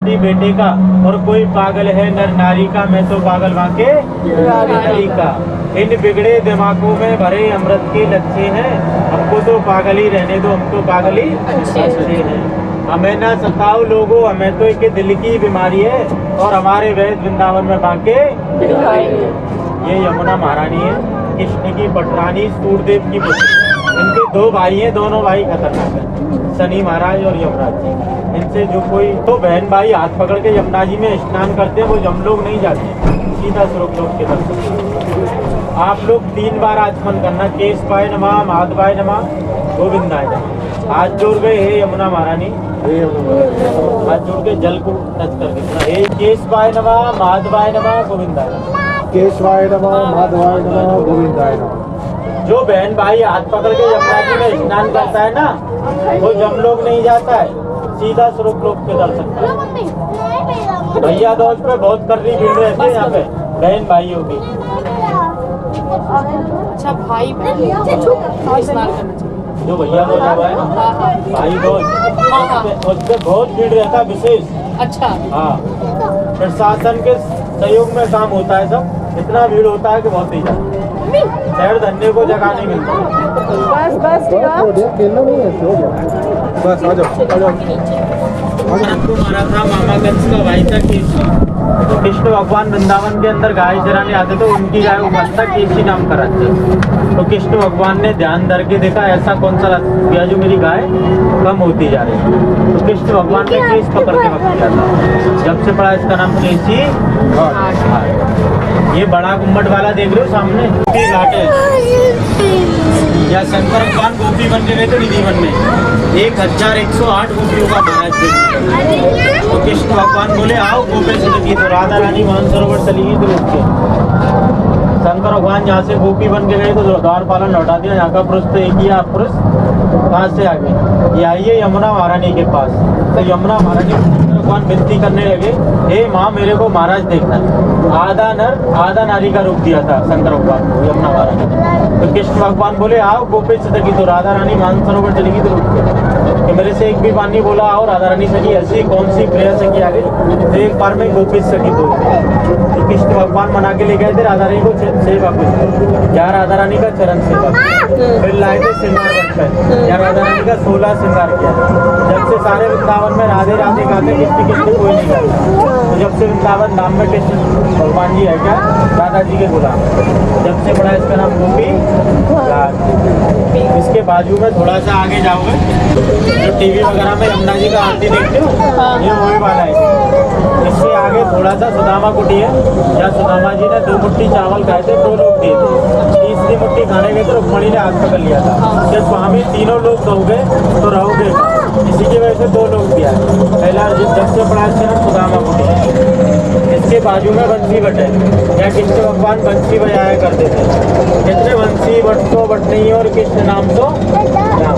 बेटे का और कोई पागल है नर नारी का, मैं तो पागल वाके नारी का। इन बिगड़े दिमागों में भरे अमृत के लच्छे हैं, हमको तो पागल ही रहने दो, हम तो पागल ही अच्छे हैं। हमें ना सताओ लोगों, हमें तो एक दिल की बीमारी है और हमारे वैद वृंदावन में बांके। ये यमुना महारानी है, कृष्ण की पटरानी, सूरदेव की पुत्री। इनके दो भाई हैं, दोनों भाई खतरनाक है, शनि महाराज और यमराज जी। इनसे जो कोई तो बहन भाई हाथ पकड़ के यमुना जी में स्नान करते हैं, वो हम लोग नहीं जाते, सीधा स्वर्ग लोक के दर्शन। आप लोग 3 बार आचमन करना, केशवाय नमः, माधवाय नमः, गोविंदाय नमः। हाथ जोड़ गए, हे यमुना महारानी, हाथ जोड़ के जल को टच कर देना। हे केशवाय नमः, माधवाय नमः, गोविंदाय नमः। केशवाय नमः, माधवाय नमः, गोविंदाय नमः। जो बहन भाई हाथ पकड़ के यमुना जी में स्नान करता है ना, वो जमलोक नहीं जाता है, सीधा स्वर्ग लोक के दर्शन करता है। भैया दोस्त पे बहुत कर्री भीड़ रहती है यहाँ पे, बहन भाइयों की। अच्छा भाई बहन स्नान करना चाहिए। जो भैया दोस्त हुआ है ना, भाई दोस्त, उस पे बहुत भीड़ रहता है विशेष। अच्छा हाँ, प्रशासन के सहयोग में काम होता है सब, इतना भीड़ होता है कि बहुत ही ज्यादा, शहर धन्य को जगह नहीं मिलती। बस आ जाओ। हमारा था मामागंज का भाई था केसी, तो कृष्ण भगवान वृंदावन के अंदर गाय चराने आते तो उनकी गाय को बसता केसी नाम का रखते। तो कृष्ण भगवान ने ध्यान धर के देखा ऐसा कौन सा किया जो मेरी गाय कम होती जा रही है, तो कृष्ण भगवान ने केस पकड़ के रख दिया था। जब से पड़ा इसका नाम केसी घाट। ये बड़ा गुम्बद वाला देख रहे हो सामने, घाट है। या शंकर भगवान गोपी बन के गए थे निधि वन में, 1108 गोपियों का महाराज थे। तो कृष्ण भगवान बोले आओ गोपी से लगी, तो राधा रानी मानसरोवर चली गई। तो रुक के शंकर भगवान यहाँ से गोपी बन के गए तो द्वारपालन लौटा दिया। यहाँ का पुरुष तो एक ही आप पुरुष कहाँ से आ गए, ये आइए यमुना महारानी के पास। तो यमुना महारानी भगवान विनती करने लगे, हे माँ मेरे को महाराज देखना है। आधा नर आधा नारी का रूप दिया था शंकर भगवान को यमुना महारानी ने। तो कृष्ण भगवान बोले आओ गोपी से लगी, तो राधा रानी मानसरोवर चलेगी। तो रुक गए कि मेरे से एक भी बार नहीं बोला आओ राधा रानी सखी, ऐसी कौन सी प्रेयर सखी आ गई। तो एक बार में गोपी सखी बोलते, तो कृष्ण भगवान मना के ले गए थे राधा रानी को सेवा कुछ, या राधा रानी का चरण सेवा, फिर लाए थे श्रृंगार बनकर, या राधा रानी का 16 श्रृंगार किया। जब से सारे वृंदावन में राधे राधे गाते, कृष्ण कृष्ण कोई नहीं गाता। तो जब से वृंदावन नाम में कृष्ण भगवान जी है क्या, राधा जी के गुलाम, जब से बड़ा इसका नाम गोपी घाट। इसके बाजू में थोड़ा सा आगे जाओगे, जो टीवी वगैरह में यमुना जी का आरती देखते हो, ये वही वाला है। इससे आगे थोड़ा सा सुदामा कुटी है, जहाँ सुदामा जी ने 2 मुट्ठी चावल खाए थे, 2 लोग दिए थे। तीसरी मुट्ठी खाने गए तो रुक्मणी ने हाथ पकड़ लिया था, जब स्वामी तीनों लोग दोगे तो रहोगे, इसी की वजह से 2 लोग दिया है। पहला जब से पढ़ा सुदामा कुटी। इसके बाजू में बंसी बट है, या कृष्ण भगवान बंसी बजाया करते थे। कितने बंसी बट तो बट नहीं है, और कृष्ण नाम तो नाम।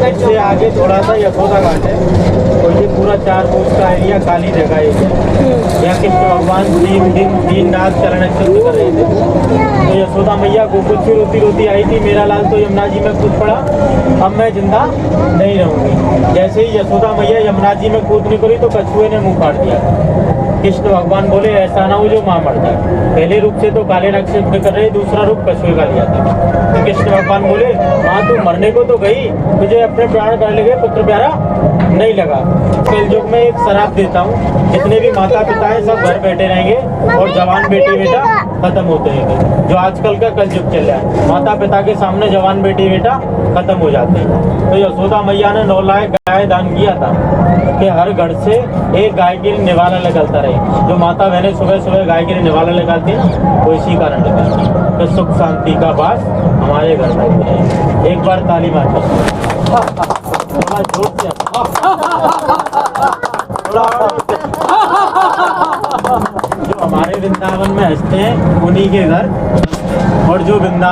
इससे आगे थोड़ा सा यशोदा घाट है, और ये पूरा 4 कोस का एरिया खाली जगह है। यहाँ कृष्ण भगवान 3 दिन 3 रात चरण शुद्ध कर रहे थे। तो यशोदा मैया गोकुल से रोती रोती आई थी, मेरा लाल तो यमुना जी में कूद पड़ा, अब मैं जिंदा नहीं रहूंगी। जैसे ही यशोदा मैया यमुना जी में कूद निकली तो कछुए ने मुंह फाड़ दिया। कृष्ण भगवान बोले ऐसा ना हो जो माँ मर जाए। पहले रूप से तो काले रंग से युद्ध कर रहे, दूसरा रूप कछुए का लिया था। तो कृष्ण भगवान बोले माँ तू मरने को तो गई, तुझे अपने प्राण कर लगे, पुत्र प्यारा नहीं लगा। कलयुग में एक शराप देता हूँ, जितने भी माता पिता हैं सब घर बैठे रहेंगे और जवान बेटी बेटा खत्म होते हैं। जो आजकल का कलयुग चल रहा है, माता पिता के सामने जवान बेटी बेटा खत्म हो जाते हैं। तो यशोदा मैया ने 9 लाख गाय दान किया था कि हर घर से एक गाय के लिए निवाला निकलता रहे। जो माता बहनें सुबह सुबह गाय के लिए निवाला निकालती है ना, वो इसी कारण निकलती है। तो सुख शांति का वास हमारे घर में है। एक बार ताली मार थोड़ा जोर से, जो हमारे वृंदावन में हंसते हैं उन्हीं के घर, और जो वृंदावन